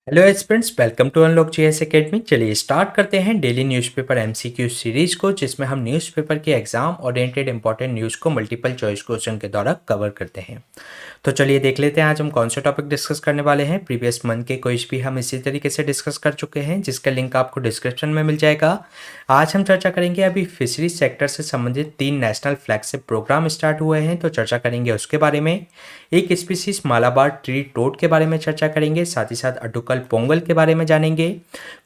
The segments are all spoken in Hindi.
Hello aspirants, welcome to unlock GS academy. चलिए स्टार्ट करते हैं डेली न्यूज़पेपर एमसीक्यू सीरीज को, जिसमें हम न्यूज़पेपर के एग्जाम ओरिएंटेड इंपॉर्टेंट न्यूज़ को मल्टीपल चॉइस क्वेश्चन के द्वारा कवर करते हैं। तो चलिए देख लेते हैं आज हम कौन सा टॉपिक डिस्कस करने वाले हैं। प्रीवियस मंथ के क्विज भी हम इसी तरीके से डिस्कस कर चुके हैं, जिसका लिंक आपको डिस्क्रिप्शन में मिल जाएगा। आज हम चर्चा करेंगे अभी फिशरीज सेक्टर से संबंधित 3 नेशनल फ्लैगशिप प्रोग्राम स्टार्ट हुए हैं, तो चर्चा करेंगे उसके बारे में। एक स्पीसीज मालाबार ट्री टोड के बारे में चर्चा करेंगे, साथ ही साथ अटुकल पोंगल के बारे में जानेंगे।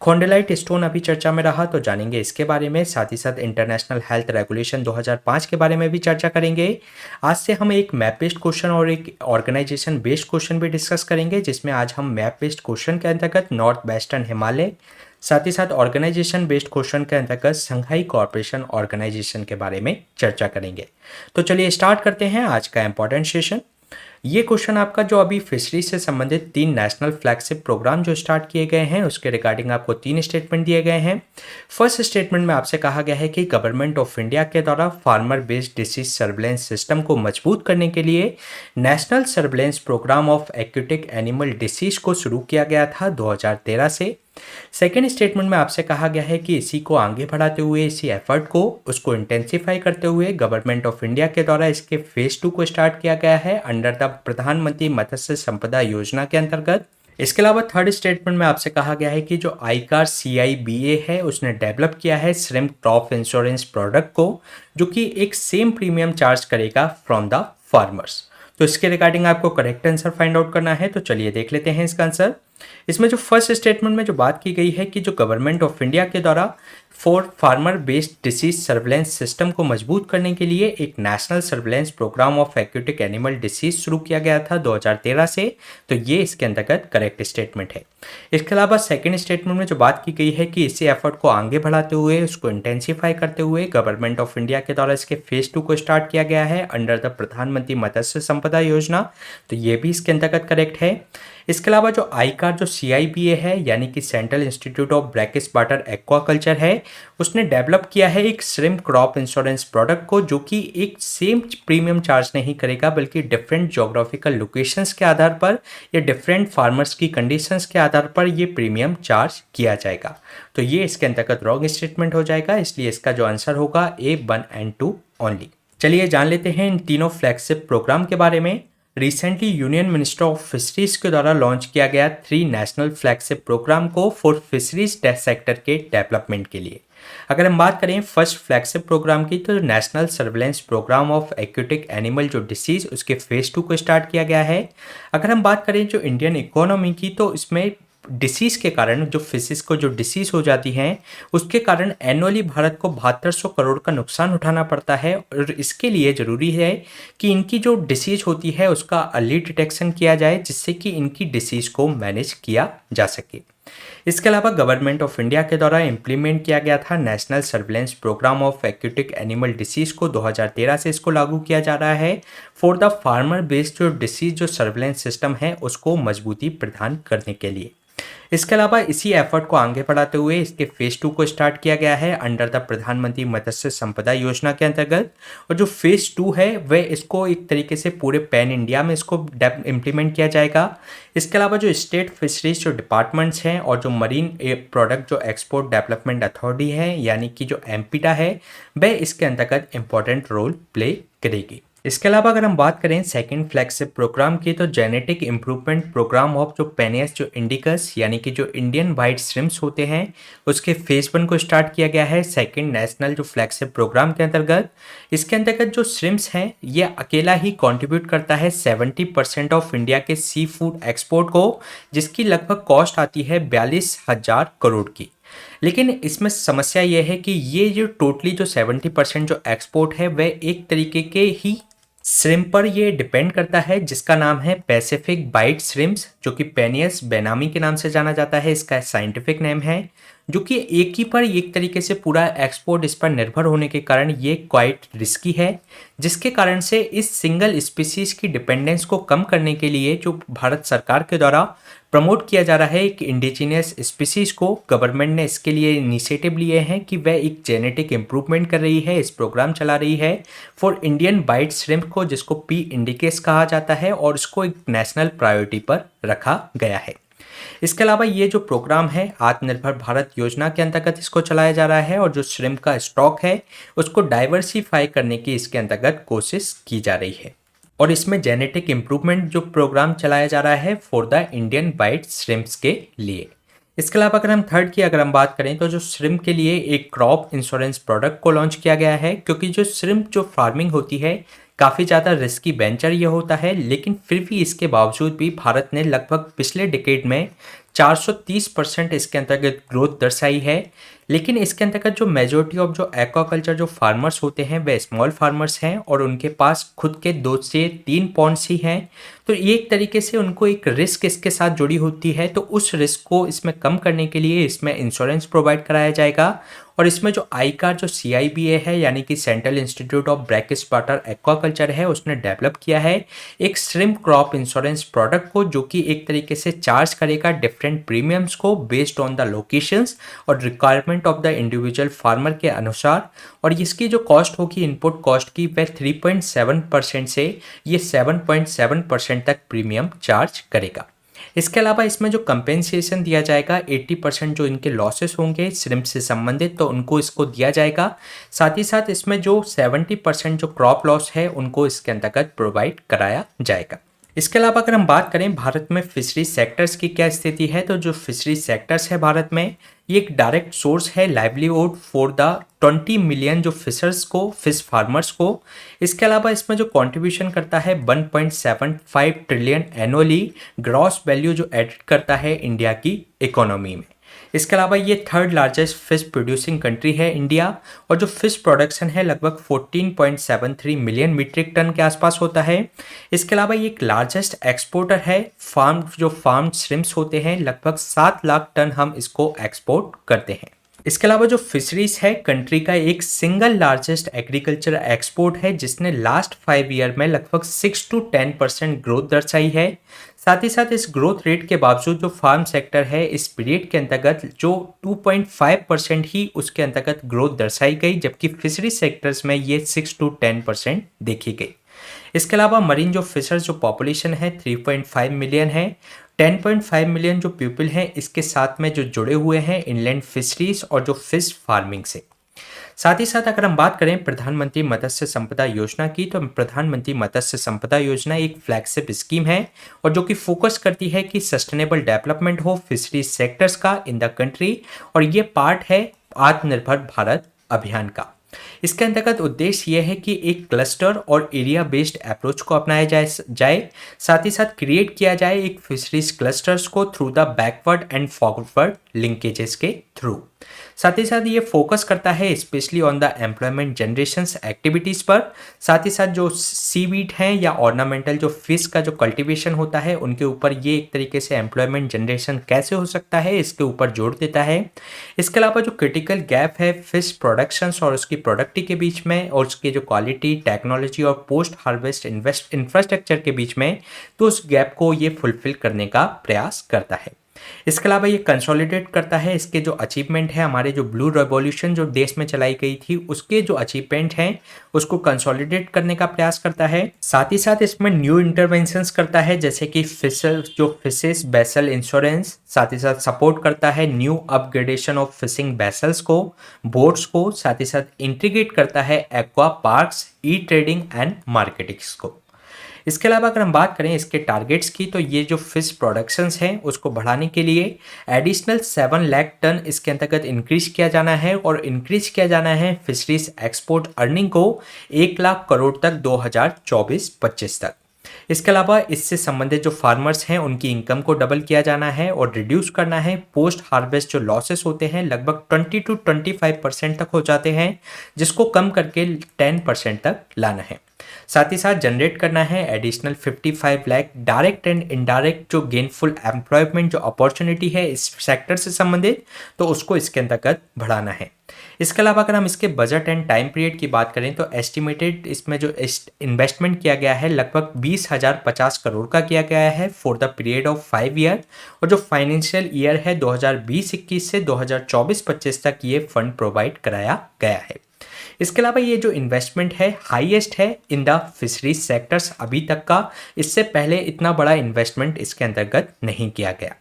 खोंडेलाइट स्टोन अभी चर्चा में रहा, तो जानेंगे इसके बारे में। साथ ही साथ इंटरनेशनल हेल्थ रेगुलेशन 2005 के बारे में भी चर्चा करेंगे। आज से हम एक मैप बेस्ड क्वेश्चन और एक ऑर्गेनाइजेशन बेस्ड क्वेश्चन भी डिस्कस करेंगे, जिसमें आज हम मैप बेस्ड क्वेश्चन के अंतर्गत नॉर्थ वेस्टर्न हिमालय, साथ ही साथ ऑर्गेनाइजेशन बेस्ड क्वेश्चन के अंतर्गत संघाई कॉर्पोरेशन ऑर्गेनाइजेशन के बारे में चर्चा करेंगे। तो चलिए स्टार्ट करते हैं आज का इंपॉर्टेंट सेशन। ये क्वेश्चन आपका जो अभी फिशरी से संबंधित 3 नेशनल फ्लैगशिप प्रोग्राम जो स्टार्ट किए गए हैं, उसके रिगार्डिंग आपको 3 स्टेटमेंट दिए गए हैं। फर्स्ट स्टेटमेंट में आपसे कहा गया है कि गवर्नमेंट ऑफ इंडिया के द्वारा farmer based disease surveillance system को मजबूत करने के लिए national surveillance programme of aquatic animal disease को शुरू किया गया था 2013 से। सेकेंड स्टेटमेंट में आपसे कहा गया है कि इसी को आगे बढ़ाते हुए, इसी एफर्ट को उसको इंटेंसिफाई करते हुए गवर्नमेंट ऑफ इंडिया के द्वारा इसके फेज 2 को स्टार्ट किया गया है अंडर द प्रधानमंत्री मत्स्य संपदा योजना के अंतर्गत। इसके अलावा थर्ड स्टेटमेंट में आपसे कहा गया है कि जो आईकार CIBA है, उसने डेवलप किया है श्रिम्प क्रॉप इंश्योरेंस प्रोडक्ट को, जो कि एक सेम प्रीमियम चार्ज करेगा फ्रॉम द फार्मर्स। तो इसके रिगार्डिंग आपको करेक्ट आंसर फाइंड आउट करना है, तो चलिए देख लेते हैं इसका आंसर। इसमें जो फर्स्ट स्टेटमेंट में जो बात की गई है कि जो गवर्नमेंट ऑफ इंडिया के द्वारा for farmer based disease surveillance system को मजबूत करने के लिए एक national surveillance programme of aquatic animal disease शुरू किया गया था 2013 से, तो ये इसके अंतर्गत करेक्ट स्टेटमेंट है। इसके अलावा सेकेंड स्टेटमेंट में जो बात की गई है कि इसी एफर्ट को आगे बढ़ाते हुए, उसको इंटेंसिफाई करते हुए गवर्नमेंट ऑफ इंडिया के द्वारा इसके फेज 2 को स्टार्ट किया गया है अंडर द प्रधानमंत्री मत्स्य संपदा योजना, तो ये भी इसके अंतर्गत करेक्ट है। इसके अलावा जो आईकार जो CIBA है, यानी कि central institute of brackish water aquaculture है, उसने डेवलप किया है एक श्रिम्प क्रॉप इंश्योरेंस प्रोडक्ट को, जो कि एक सेम प्रीमियम चार्ज नहीं करेगा, बल्कि डिफरेंट जोग्राफिकल लोकेशंस के आधार पर या डिफरेंट फार्मर्स की कंडीशंस के आधार पर ये प्रीमियम चार्ज किया जाएगा। तो ये इसके अंतर्गत रॉन्ग स्टेटमेंट हो जाएगा, इसलिए इसका जो आंसर होगा A1 and 2 ओनली। चलिए जान लेते हैं इन तीनों फ्लैगशिप प्रोग्राम के बारे में। Recently union minister of fisheries के द्वारा लॉन्च किया गया 3 नेशनल फ्लैगशिप प्रोग्राम को फॉर फिशरीज सेक्टर के डेवलपमेंट के लिए। अगर हम बात करें फर्स्ट फ्लैगशिप प्रोग्राम की, तो national surveillance programme of aquatic animal जो डिसीज, उसके फेज 2 को स्टार्ट किया गया है। अगर हम बात करें जो इंडियन इकोनॉमी की, तो इसमें डिसीज के कारण जो फिशेस को जो डिसीज हो जाती हैं, उसके कारण एनुअली भारत को 7200 करोड़ का नुकसान उठाना पड़ता है, और इसके लिए ज़रूरी है कि इनकी जो डिसीज होती है उसका अर्ली डिटेक्शन किया जाए, जिससे कि इनकी डिसीज को मैनेज किया जा सके। इसके अलावा गवर्नमेंट ऑफ इंडिया के द्वारा इम्प्लीमेंट किया गया था national surveillance programme of aquatic animal disease को 2013 से इसको लागू किया जा रहा है फॉर द फार्मर बेस्ड जो डिसीज जो सर्विलेंस सिस्टम है उसको मजबूती प्रदान करने के लिए। इसके अलावा इसी एफर्ट को आगे बढ़ाते हुए इसके फेज 2 को स्टार्ट किया गया है अंडर द प्रधानमंत्री मत्स्य संपदा योजना के अंतर्गत, और जो फेज 2 है वह इसको एक तरीके से पूरे पैन इंडिया में इसको इम्प्लीमेंट किया जाएगा। इसके अलावा जो स्टेट फिशरीज जो डिपार्टमेंट्स हैं और जो मरीन प्रोडक्ट जो एक्सपोर्ट डेवलपमेंट अथॉरिटी है, यानी कि जो एमपीडा है, वह इसके अंतर्गत इंपॉर्टेंट रोल प्ले करेगी। इसके अलावा अगर हम बात करें सेकंड फ्लैगशिप प्रोग्राम की, तो जेनेटिक इंप्रूवमेंट प्रोग्राम ऑफ जो पेनियस जो इंडिकस, यानी कि जो इंडियन वाइट श्रिम्प्स होते हैं, उसके फेज 1 को स्टार्ट किया गया है सेकंड नेशनल जो फ्लैगशिप प्रोग्राम के अंतर्गत। इसके अंतर्गत जो श्रिम्प्स हैं, ये अकेला ही कंट्रीब्यूट करता है 70% ऑफ इंडिया के सी फूड एक्सपोर्ट को, जिसकी लगभग कॉस्ट आती है 42,000 करोड़ की। लेकिन इसमें समस्या यह है कि ये जो टोटली जो 70% जो एक्सपोर्ट है, वह एक तरीके के ही श्रिम्प पर ये डिपेंड करता है, जिसका नाम है पैसिफिक बाइट श्रिम्प्स, जो कि पेनियस बेनामी के नाम से जाना जाता है, इसका साइंटिफिक नेम है, जो कि एक ही पर एक तरीके से पूरा एक्सपोर्ट इस पर निर्भर होने के कारण ये क्वाइट रिस्की है, जिसके कारण से इस सिंगल स्पीसीज की डिपेंडेंस को कम करने के लिए जो भारत सरकार के द्वारा प्रमोट किया जा रहा है एक इंडिजिनियस स्पीसीज को, गवर्नमेंट ने इसके लिए इनिशिएटिव लिए हैं कि वह एक जेनेटिक इंप्रूवमेंट कर रही है, इस प्रोग्राम चला रही है फॉर इंडियन वाइट श्रिम्प को, जिसको P. इंडिकेस कहा जाता है, और इसको एक नेशनल प्रायोरिटी पर रखा गया है। इसके अलावा ये जो प्रोग्राम है आत्मनिर्भर भारत योजना के अंतर्गत इसको चलाया जा रहा है और जो श्रिम्प का स्टॉक है उसको डाइवर्सिफाई करने की इसके अंतर्गत कोशिश की जा रही है। और इसमें जेनेटिक इम्प्रूवमेंट जो प्रोग्राम चलाया जा रहा है for the Indian white shrimps के लिए। इसके अलावा अगर हम थर्ड की अगर हम बात करें तो जो श्रिम्प के लिए एक क्रॉप इंश्योरेंस प्रोडक्ट को लॉन्च किया गया है, क्योंकि जो श्रिम्प जो फार्मिंग होती है काफ़ी ज़्यादा रिस्की वेंचर ये होता है, लेकिन फिर भी इसके बावजूद भी भारत ने लगभग पिछले डिकेड में 430% इसके अंतर्गत ग्रोथ दर्शाई है। लेकिन इसके अंतर्गत जो मेजोरिटी ऑफ जो एक्वाकल्चर जो फार्मर्स होते हैं वे स्मॉल फार्मर्स हैं और उनके पास खुद के 2 से 3 पॉन्ड्स ही हैं, तो ये एक तरीके से उनको एक रिस्क इसके साथ जुड़ी होती है। तो उस रिस्क को इसमें कम करने के लिए इसमें इंश्योरेंस प्रोवाइड कराया जाएगा और इसमें जो आईकार जो CIBA है यानी कि central institute of brackish water aquaculture है उसने डेवलप किया है एक श्रिम्प क्रॉप इंश्योरेंस प्रोडक्ट को, जो कि एक तरीके से चार्ज करेगा डिफरेंट प्रीमियम्स को बेस्ड ऑन द लोकेशंस और requirement of the individual farmer के अनुसार। और इसकी जो कॉस्ट होगी इनपुट कॉस्ट की वह 3.7% से ये 7.7% तक प्रीमियम चार्ज करेगा। इसके अलावा इसमें जो कंपेंसेशन दिया जाएगा 80% जो इनके लॉसेस होंगे श्रिम्प से संबंधित तो उनको इसको दिया जाएगा। साथ ही साथ इसमें जो 70% जो क्रॉप लॉस है उनको इसके अंतर्गत प्रोवाइड कराया जाएगा। इसके अलावा अगर हम बात करें भारत में फिशरी सेक्टर्स की क्या स्थिति है, तो जो फिशरी सेक्टर्स है भारत में ये एक डायरेक्ट सोर्स है लाइवलीहुड फॉर द 20 मिलियन जो फिशर्स को फिश फार्मर्स को। इसके अलावा इसमें जो कंट्रीब्यूशन करता है 1.75 ट्रिलियन एनुअली ग्रॉस वैल्यू जो एडिट करता है इंडिया की इकोनॉमी में। इसके अलावा ये third largest fish producing country है इंडिया और जो फिश प्रोडक्शन है लगभग 14.73 मिलियन मीट्रिक टन के आसपास होता है। इसके अलावा ये एक लार्जेस्ट एक्सपोर्टर है फार्म श्रिम्प्स होते हैं लगभग 7 लाख टन हम इसको एक्सपोर्ट करते हैं। इसके अलावा जो फिशरीज है कंट्री का एक सिंगल लार्जेस्ट एग्रीकल्चर एक्सपोर्ट है जिसने लास्ट 5 ईयर में लगभग 6 to 10% ग्रोथ दर्शाई है। साथ ही साथ इस ग्रोथ रेट के बावजूद जो फार्म सेक्टर है इस पीरियड के अंतर्गत जो 2.5% ही उसके अंतर्गत ग्रोथ दर्शाई गई, जबकि फिशरी सेक्टर्स में ये 6 to 10% देखी गई। इसके अलावा मरीन जो फिशर्स जो पॉपुलेशन है 3.5 मिलियन है। 10.5 मिलियन जो पीपल हैं इसके साथ में जो जुड़े हुए हैं इनलैंड फिशरीज और जो फिश फार्मिंग से। साथ ही साथ अगर हम बात करें प्रधानमंत्री मत्स्य संपदा योजना की, तो प्रधानमंत्री मत्स्य संपदा योजना एक फ्लैगशिप स्कीम है और जो कि फोकस करती है कि सस्टेनेबल डेवलपमेंट हो फिशरी सेक्टर्स का इन द कंट्री, और ये पार्ट है आत्मनिर्भर भारत अभियान का। इसके अंतर्गत उद्देश्य यह है कि एक क्लस्टर और एरिया बेस्ड अप्रोच को अपनाया जाए, साथ ही साथ क्रिएट किया जाए एक फिशरीज क्लस्टर्स को through the backward and forward linkages के थ्रू। साथ ही साथ ये फोकस करता है specially on the employment generations activities पर। साथ ही साथ जो सीवीड हैं या ऑर्नामेंटल जो फिश का जो कल्टीवेशन होता है उनके ऊपर ये एक तरीके से एम्प्लॉयमेंट जनरेशन कैसे हो सकता है इसके ऊपर जोर देता है। इसके अलावा जो क्रिटिकल गैप है फिश प्रोडक्शंस और उसकी प्रोडक्टिविटी के बीच में और उसकी जो क्वालिटी टेक्नोलॉजी और पोस्ट हार्वेस्ट इंफ्रास्ट्रक्चर के बीच में, तो उस गैप को ये फुलफिल करने का प्रयास करता है। इसके अलावा ये कंसोलिडेट करता है इसके जो अचीवमेंट है हमारे जो ब्लू रेवोल्यूशन जो देश में चलाई गई थी उसके जो अचीवमेंट हैं उसको कंसोलिडेट करने का प्रयास करता है। साथ ही साथ इसमें न्यू इंटरवेंशंस करता है जैसे कि फिशेस बेसल इंश्योरेंस, साथ ही साथ सपोर्ट करता है new upgradation of fishing vessels को, बोट्स को, साथ ही साथ इंटीग्रेट करता है aqua parks, e trading and marketings को। इसके अलावा अगर हम बात करें इसके टारगेट्स की, तो ये जो फिश प्रोडक्शंस हैं उसको बढ़ाने के लिए एडिशनल 7 लाख टन इसके अंतर्गत इंक्रीज किया जाना है और इंक्रीज किया जाना है फिशरीज एक्सपोर्ट अर्निंग को 1 लाख करोड़ तक 2024-25 तक। इसके अलावा इससे संबंधित जो फार्मर्स हैं उनकी इनकम को डबल किया जाना है और रिड्यूस करना है पोस्ट हार्वेस्ट जो लॉसेस होते हैं लगभग 20 to 25% तक हो जाते हैं, जिसको कम करके 10% तक लाना है। साथ ही साथ जनरेट करना है additional 55 lakh direct and indirect जो गेनफुल एम्प्लॉयमेंट जो अपॉर्चुनिटी है इस सेक्टर से संबंधित, तो उसको इसके अंतर्गत बढ़ाना है। इसके अलावा अगर हम इसके बजट एंड टाइम पीरियड की बात करें तो एस्टिमेटेड इसमें जो इन्वेस्टमेंट किया गया है लगभग 20,050 करोड़ का किया गया है for the period of 5 year, और जो फाइनेंशियल ईयर है 2020-21 से 2024-25 तक ये फंड प्रोवाइड कराया गया है। इसके अलावा ये जो इन्वेस्टमेंट है हाईएस्ट है इन द फिशरीज सेक्टर्स अभी तक का, इससे पहले इतना बड़ा इन्वेस्टमेंट इसके अंतर्गत नहीं किया गया।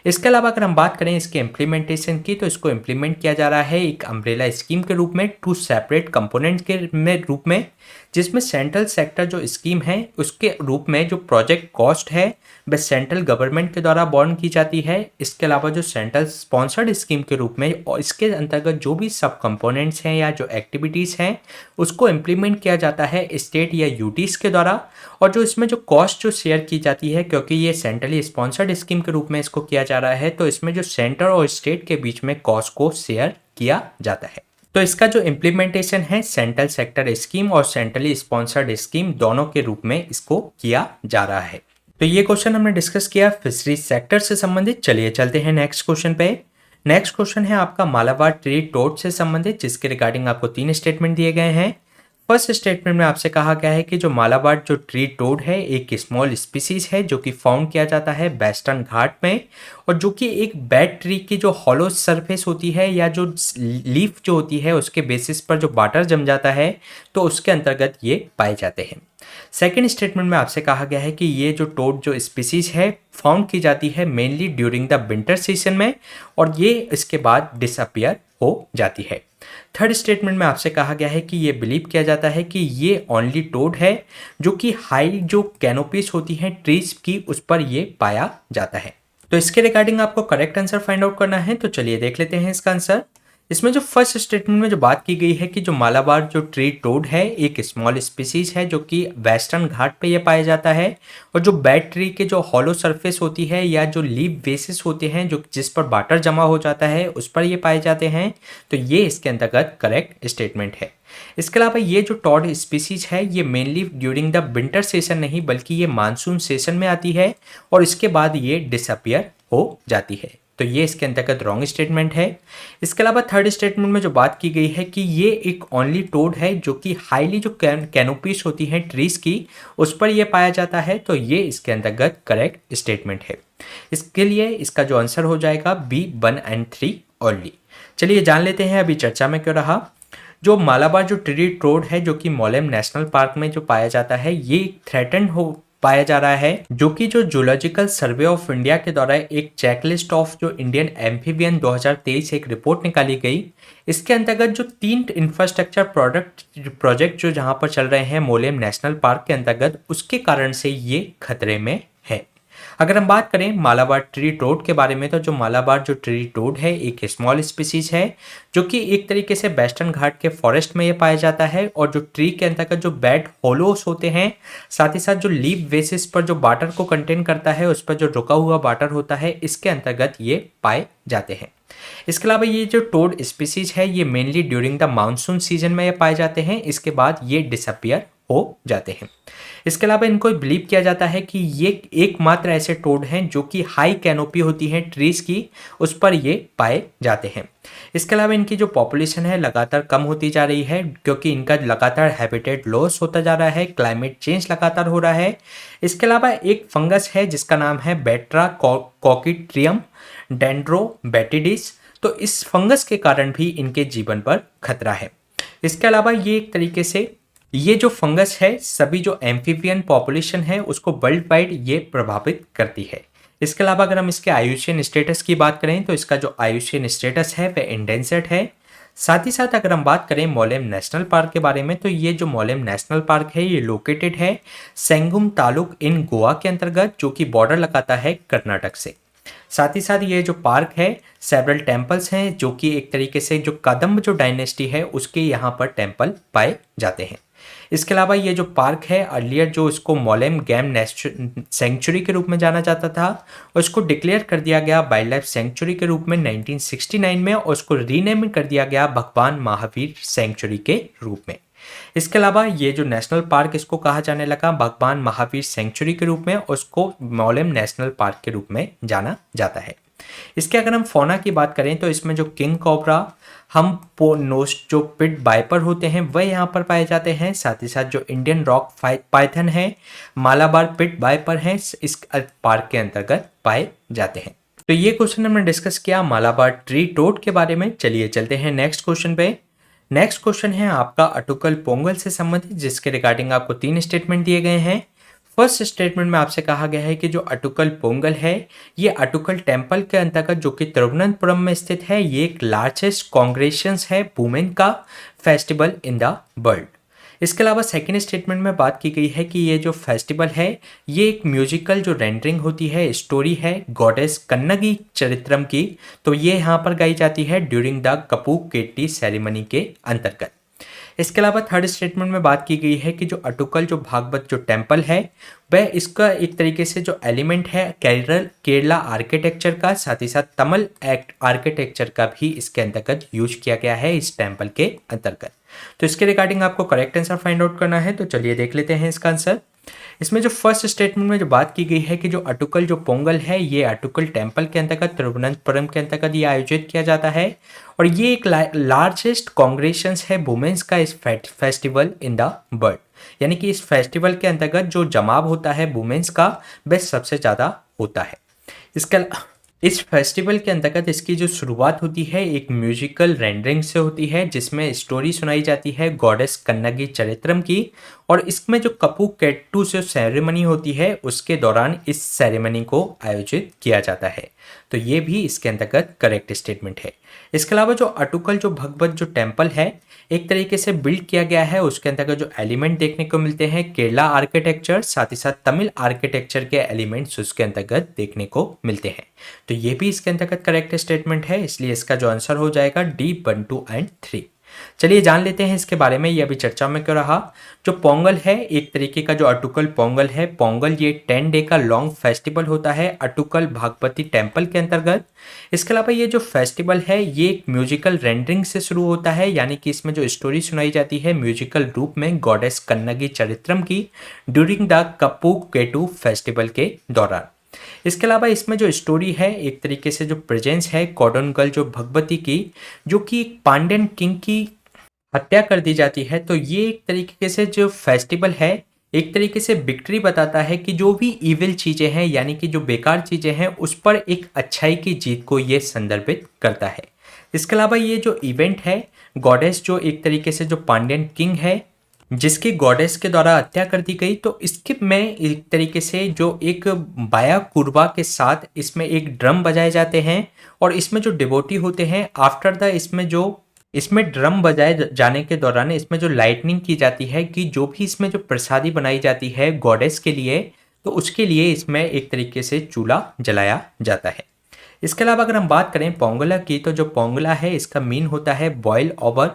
इसके अलावा अगर हम बात करें इसके इम्प्लीमेंटेशन की, तो इसको इम्प्लीमेंट किया जा रहा है एक अम्ब्रेला स्कीम के रूप में, टू सेपरेट कंपोनेंट के रूप में, जिसमें सेंट्रल सेक्टर जो स्कीम है उसके रूप में जो प्रोजेक्ट कॉस्ट है वह सेंट्रल गवर्नमेंट के द्वारा बॉर्न की जाती है। इसके अलावा जो सेंट्रल स्पॉन्सर्ड स्कीम के रूप में और इसके अंतर्गत जो भी सब कंपोनेंट्स हैं या जो एक्टिविटीज़ हैं उसको इम्प्लीमेंट किया जाता है स्टेट या यूटीज़ के द्वारा। और जो इसमें जो कॉस्ट जो शेयर की जाती है, क्योंकि ये सेंट्रली स्पॉन्सर्ड स्कीम के रूप में इसको किया जा रहा है, तो इसमें जो सेंटर और स्टेट के बीच में कॉस्ट को शेयर किया जाता है। तो इसका जो इम्प्लीमेंटेशन है सेंट्रल सेक्टर स्कीम और सेंट्रली स्पॉन्सर्ड स्कीम दोनों के रूप में इसको किया जा रहा है। तो ये क्वेश्चन हमने डिस्कस किया फिशरीज सेक्टर से संबंधित। चलिए चलते हैं नेक्स्ट क्वेश्चन पे। नेक्स्ट क्वेश्चन है आपका मालाबार ट्री टोड से संबंधित, जिसके रिगार्डिंग आपको 3 स्टेटमेंट दिए गए हैं। फर्स्ट स्टेटमेंट में आपसे कहा गया है कि जो मालाबार जो ट्री टोड है एक स्मॉल स्पीसीज है जो कि फाउंड किया जाता है वेस्टर्न घाट में, और जो कि एक बैड ट्री की जो हॉलो सरफेस होती है या जो लीफ जो होती है उसके बेसिस पर जो वाटर जम जाता है तो उसके अंतर्गत ये पाए जाते हैं। सेकेंड स्टेटमेंट में आपसे कहा गया है कि ये जो टोड जो स्पीसीज है फाउंड की जाती है mainly during the winter season में, और ये इसके बाद डिसअपियर हो जाती है। थर्ड स्टेटमेंट में आपसे कहा गया है कि ये बिलीव किया जाता है कि ये ओनली टोड है जो कि हाई जो कैनोपीज होती हैं ट्रीज की उस पर ये पाया जाता है। तो इसके रिगार्डिंग आपको करेक्ट आंसर फाइंड आउट करना है, तो चलिए देख लेते हैं इसका आंसर। इसमें जो फर्स्ट स्टेटमेंट में जो बात की गई है कि जो मालाबार जो ट्री टोड है एक स्मॉल स्पीसीज है जो कि वेस्टर्न घाट पे ये पाया जाता है, और जो बैड ट्री के जो हॉलो सरफेस होती है या जो लीफ बेसिस होते हैं जो जिस पर वाटर जमा हो जाता है उस पर ये पाए जाते हैं, तो ये इसके अंतर्गत करेक्ट स्टेटमेंट है। इसके अलावा ये जो टॉड स्पीसीज है ये mainly during the winter session नहीं बल्कि ये मानसून सेशन में आती है और इसके बाद ये डिसअपियर हो जाती है, तो ये इसके अंतर्गत रॉन्ग स्टेटमेंट है। इसके अलावा थर्ड स्टेटमेंट में जो बात की गई है कि ये एक ओनली टोड है जो कि हाईली जो कैनोपीज होती हैं ट्रीज की उस पर ये पाया जाता है, तो ये इसके अंतर्गत करेक्ट स्टेटमेंट है। इसके लिए इसका जो आंसर हो जाएगा बी 1 और 3 ओनली। चलिए जान लेते हैं अभी चर्चा में क्यों रहा। जो मालाबार जो ट्री टोड है जो कि मोलेम नेशनल पार्क में जो पाया जाता है ये थ्रेटन हो पाया जा रहा है, जो कि जो जूलॉजिकल सर्वे ऑफ इंडिया के द्वारा एक चेकलिस्ट ऑफ जो इंडियन एम्फीबियन 2023 एक रिपोर्ट निकाली गई। इसके अंतर्गत जो 3 इंफ्रास्ट्रक्चर प्रोजेक्ट जो जहां पर चल रहे हैं मोलेम नेशनल पार्क के अंतर्गत उसके कारण से ये खतरे में है। अगर हम बात करें मालाबार ट्री टोड के बारे में, तो जो मालाबार जो ट्री टोड है एक स्मॉल स्पीसीज है जो कि एक तरीके से वेस्टर्न घाट के फॉरेस्ट में ये पाया जाता है, और जो ट्री के अंतर्गत जो बेड होलोस होते हैं साथ ही साथ जो लीफ बेसिस पर जो वाटर को कंटेन करता है उस पर जो रुका हुआ वाटर होता है इसके अंतर्गत ये पाए जाते हैं। इसके अलावा ये जो टोड स्पीसीज है ये mainly during the monsoon season में ये पाए जाते हैं, इसके बाद ये डिसअपियर हो जाते हैं। इसके अलावा इनको बिलीव किया जाता है कि ये एकमात्र ऐसे टोड हैं जो कि हाई कैनोपी होती है ट्रीज की उस पर ये पाए जाते हैं। इसके अलावा इनकी जो पॉपुलेशन है लगातार कम होती जा रही है क्योंकि इनका लगातार हैबिटेट लॉस होता जा रहा है, क्लाइमेट चेंज लगातार हो रहा है। इसके अलावा एक फंगस है जिसका नाम है बेट्रा कॉकिट्रियम डेंड्रोबैटिडिस, तो इस फंगस के कारण भी इनके जीवन पर खतरा है। इसके अलावा ये एक तरीके से ये जो फंगस है सभी जो एम्फीबियन पॉपुलेशन है उसको वर्ल्ड वाइड ये प्रभावित करती है। इसके अलावा अगर हम इसके आयुष्यन स्टेटस की बात करें तो इसका जो आयुष्यन स्टेटस है वह एंडेंजर्ड है। साथ ही साथ अगर हम बात करें मोलेम नेशनल पार्क के बारे में, तो ये जो मोलेम नेशनल पार्क है ये लोकेटेड है सेंगुम तालुक इन गोवा के अंतर्गत, जो कि बॉर्डर लगाता है कर्नाटक से। साथ ही साथ ये जो पार्क है सेवरल टेम्पल्स हैं जो कि एक तरीके से जो कदम्ब जो डायनेस्टी है उसके यहाँ पर टेम्पल पाए जाते हैं। इसके अलावा ये जो पार्क है अर्लियर जो इसको मोलेम गेम सेंचुरी के रूप में जाना जाता था और इसको डिक्लेयर कर दिया गया वाइल्ड लाइफ सेंचुरी के रूप में 1969 में, और उसको रीनेम कर दिया गया भगवान महावीर सेंचुरी के रूप में। इसके अलावा ये जो नेशनल पार्क इसको कहा जाने लगा भगवान महावीर सेंचुरी के रूप में, उसको मोलेम नेशनल पार्क के रूप में जाना जाता है। इसके अगर हम फौना की बात करें तो इसमें जो किंग कोबरा हम नोस्ट जो पिट बाइपर होते हैं वह यहाँ पर पाए जाते हैं। साथ ही साथ जो इंडियन रॉक पाइथन है मालाबार पिट बाइपर हैं इस पार्क के अंतर्गत पाए जाते हैं। तो ये क्वेश्चन हमने डिस्कस किया मालाबार ट्री टोड के बारे में। चलिए चलते हैं नेक्स्ट क्वेश्चन पे। नेक्स्ट क्वेश्चन है आपका अटुकल पोंगल से संबंधित, जिसके रिगार्डिंग आपको 3 स्टेटमेंट दिए गए हैं। फर्स्ट स्टेटमेंट में आपसे कहा गया है कि जो अटुकल पोंगल है, ये अटुकल टेम्पल के अंतर्गत जो कि तिरुवनंतपुरम में स्थित है, ये एक लार्जेस्ट कॉन्ग्रेशंस है वुमेन का फेस्टिवल इन द वर्ल्ड। इसके अलावा सेकेंड स्टेटमेंट में बात की गई है कि ये जो फेस्टिवल है, ये एक म्यूजिकल जो रेंडरिंग होती है, स्टोरी है गॉडेस कन्नगी चरित्रम की, तो ये यहाँ पर गाई जाती है ड्यूरिंग द कपू केट्टी सेरेमनी के अंतर्गत। इसके अलावा थर्ड स्टेटमेंट में बात की गई है कि जो अटुकल जो भागवत जो टेम्पल है, वह इसका एक तरीके से जो एलिमेंट है केरला आर्किटेक्चर का, साथ ही साथ तमिल आर्किटेक्चर का भी इसके अंतर्गत यूज किया गया है इस टेम्पल के अंतर्गत। तो इसके रिगार्डिंग आपको करेक्ट आंसर फाइंड आउट करना है, तो चलिए देख लेते हैं इसका आंसर। इसमें जो फर्स्ट स्टेटमेंट में जो बात की गई है कि जो अटुकल जो पोंगल है, ये अटुकल टेम्पल के अंतर्गत तिरुवनंतपुरम के अंतर्गत ये आयोजित किया जाता है और ये एक लार्जेस्ट कॉन्ग्रेशंस है वुमेन्स का इस फेस्टिवल इन द वर्ल्ड, यानी कि इस फेस्टिवल के अंतर्गत जो जमाव होता है वुमेन्स का, वह सबसे ज़्यादा होता है। इसके इस फेस्टिवल के अंतर्गत इसकी जो शुरुआत होती है एक म्यूजिकल रेंडरिंग से होती है, जिसमें स्टोरी सुनाई जाती है गॉडेस कन्नगी चरित्रम की, और इसमें जो कपू केट्टू से सेरेमनी होती है उसके दौरान इस सेरेमनी को आयोजित किया जाता है। तो ये भी इसके अंतर्गत करेक्ट स्टेटमेंट है। इसके अलावा जो अटुकल जो भगवत जो टेम्पल है, एक तरीके से बिल्ड किया गया है, उसके अंतर्गत जो एलिमेंट देखने को मिलते हैं केरला आर्किटेक्चर, साथ ही साथ तमिल आर्किटेक्चर के एलिमेंट्स उसके अंतर्गत देखने को मिलते हैं। तो ये भी इसके अंतर्गत करेक्ट स्टेटमेंट है, इसलिए इसका जो आंसर हो जाएगा डी 1, 2 एंड 3। चलिए जान लेते हैं इसके बारे में, ये अभी चर्चा में क्यों रहा। जो पोंगल है, एक तरीके का जो अटुकल पोंगल है, पोंगल ये 10 डे का लॉन्ग फेस्टिवल होता है अटुकल भागवती टेम्पल के अंतर्गत। इसके अलावा ये जो फेस्टिवल है, ये एक म्यूजिकल रेंडरिंग से शुरू होता है, यानी कि इसमें जो स्टोरी सुनाई जाती है म्यूजिकल रूप में गॉडेस कन्नगी चरित्रम की ड्यूरिंग द कप्पू केटू फेस्टिवल के दौरान। इसके अलावा इसमें जो स्टोरी है, एक तरीके से जो प्रेजेंस है कोडोनगल जो भगवती की, जो कि एक पांड्यन किंग की हत्या कर दी जाती है। तो ये एक तरीके से जो फेस्टिवल है, एक तरीके से विक्ट्री बताता है कि जो भी इविल चीज़ें हैं, यानी कि जो बेकार चीज़ें हैं, उस पर एक अच्छाई की जीत को ये संदर्भित करता है। इसके अलावा ये जो इवेंट है, गॉडेस जो एक तरीके से जो पांड्यन किंग है, जिसकी गॉडेस के द्वारा हत्या कर दी गई, तो इसके में एक तरीके से जो एक बाया कुर्बा के साथ इसमें एक ड्रम बजाए जाते हैं, और इसमें जो डिवोटी होते हैं आफ्टर द इसमें ड्रम बजाए जाने के दौरान इसमें जो लाइटनिंग की जाती है कि जो भी इसमें जो प्रसादी बनाई जाती है गॉडेस के लिए, तो उसके लिए इसमें एक तरीके से चूल्हा जलाया जाता है। इसके अलावा अगर हम बात करें पोंगला की, तो जो पोंगला है इसका मीन होता है बॉयल ओवर,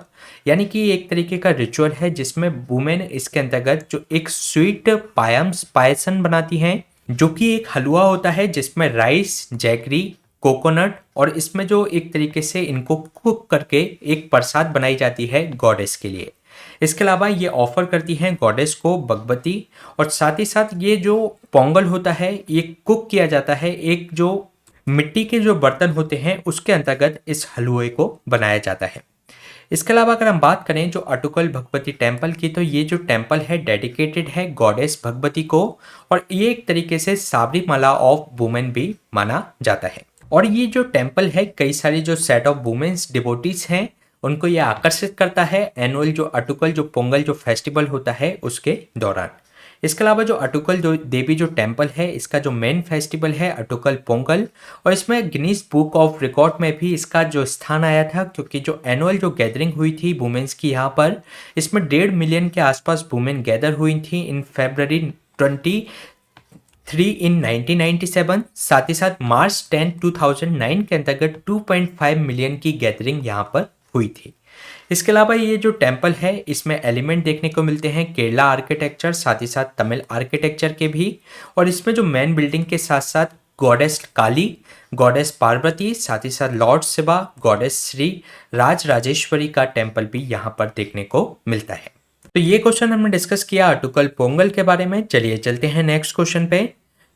यानी कि एक तरीके का रिचुअल है जिसमें वुमेन इसके अंतर्गत जो एक स्वीट पायसन बनाती हैं, जो कि एक हलवा होता है जिसमें राइस, जैगरी, कोकोनट, और इसमें जो एक तरीके से इनको कुक करके एक प्रसाद बनाई जाती है गॉडेस के लिए। इसके अलावा ये ऑफर करती हैं गॉडेस को भगवती, और साथ ही साथ ये जो पोंगल होता है ये कुक किया जाता है, एक जो मिट्टी के जो बर्तन होते हैं उसके अंतर्गत इस हलवे को बनाया जाता है। इसके अलावा अगर हम बात करें जो अटुकल भगवती टेम्पल की, तो ये जो टेम्पल है डेडिकेटेड है गॉडेस भगवती को, और ये एक तरीके से साबरीमाला ऑफ वुमेन भी माना जाता है। और ये जो टेम्पल है कई सारी जो सेट ऑफ वुमेन्स डिवोटीज हैं उनको ये आकर्षित करता है एनुअल जो अटुकल जो पोंगल जो फेस्टिवल होता है उसके दौरान। इसके अलावा जो अटुकल जो देवी जो टेम्पल है, इसका जो मेन फेस्टिवल है अटुकल पोंगल, और इसमें गिनीज बुक ऑफ रिकॉर्ड में भी इसका जो स्थान आया था, क्योंकि जो एनुअल जो गैदरिंग हुई थी वुमेन्स की यहाँ पर, इसमें 1.5 मिलियन के आसपास वुमेन गैदर हुई थी इन February 23 इन 1997। साथ ही साथ मार्च 10, 2009 के अंतर्गत 2.5 मिलियन की गैदरिंग यहाँ पर हुई थी। इसके अलावा ये जो टेम्पल है इसमें एलिमेंट देखने को मिलते हैं केरला आर्किटेक्चर, साथ ही साथ तमिल आर्किटेक्चर के भी, और इसमें जो मेन बिल्डिंग के साथ साथ गॉडेस काली, गॉडेस पार्वती, साथ ही साथ लॉर्ड शिवा, गॉडेस श्री राजेश्वरी का टेम्पल भी यहाँ पर देखने को मिलता है। तो ये क्वेश्चन हमने डिस्कस किया अटुकल पोंगल के बारे में। चलिए चलते हैं नेक्स्ट क्वेश्चन पे।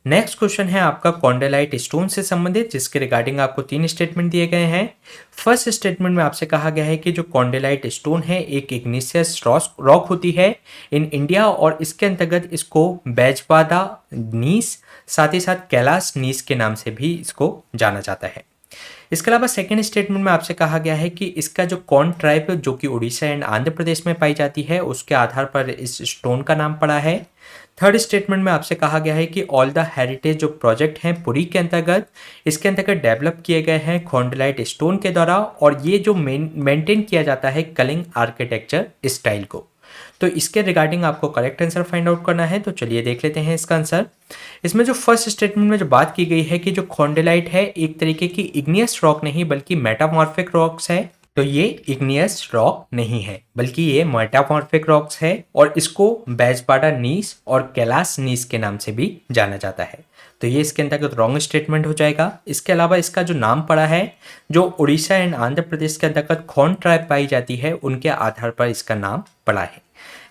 नेक्स्ट क्वेश्चन है आपका कॉन्डेलाइट स्टोन से संबंधित, जिसके रिगार्डिंग आपको 3 स्टेटमेंट दिए गए हैं। फर्स्ट स्टेटमेंट में आपसे कहा गया है कि जो कॉन्डेलाइट स्टोन है एक इग्निशियस रॉक होती है इन इंडिया, और इसके अंतर्गत इसको बैजबादा नीस, साथ ही साथ कैलाश नीस के नाम से भी इसको जाना जाता है। इसके अलावा सेकेंड स्टेटमेंट में आपसे कहा गया है कि इसका जो कौन ट्राइब जो कि उड़ीसा एंड आंध्र प्रदेश में पाई जाती है उसके आधार पर इस स्टोन का नाम पड़ा है। थर्ड स्टेटमेंट में आपसे कहा गया है कि ऑल द हेरिटेज जो प्रोजेक्ट हैं पुरी के अंतर्गत, इसके अंतर्गत डेवलप किए गए हैं खोंडलाइट स्टोन के द्वारा, और ये जो मेंटेन किया जाता है कलिंग आर्किटेक्चर स्टाइल को। तो इसके रिगार्डिंग आपको करेक्ट आंसर फाइंड आउट करना है, तो चलिए देख लेते हैं इसका आंसर। इसमें जो फर्स्ट स्टेटमेंट में जो बात की गई है कि जो खोंडेलाइट है एक तरीके की इग्नियस रॉक नहीं बल्कि मेटामॉर्फिक रॉक्स है, तो ये इग्नियस रॉक नहीं है बल्कि ये मेटामॉर्फिक रॉक्स है, और इसको बैजपाडा नीस और कैलाश नीस के नाम से भी जाना जाता है। तो ये इसके अंतर्गत रॉन्ग स्टेटमेंट हो जाएगा। इसके अलावा इसका जो नाम पड़ा है, जो उड़ीसा एंड आंध्र प्रदेश के अंतर्गत खोंड ट्राइब पाई जाती है उनके आधार पर इसका नाम पड़ा है।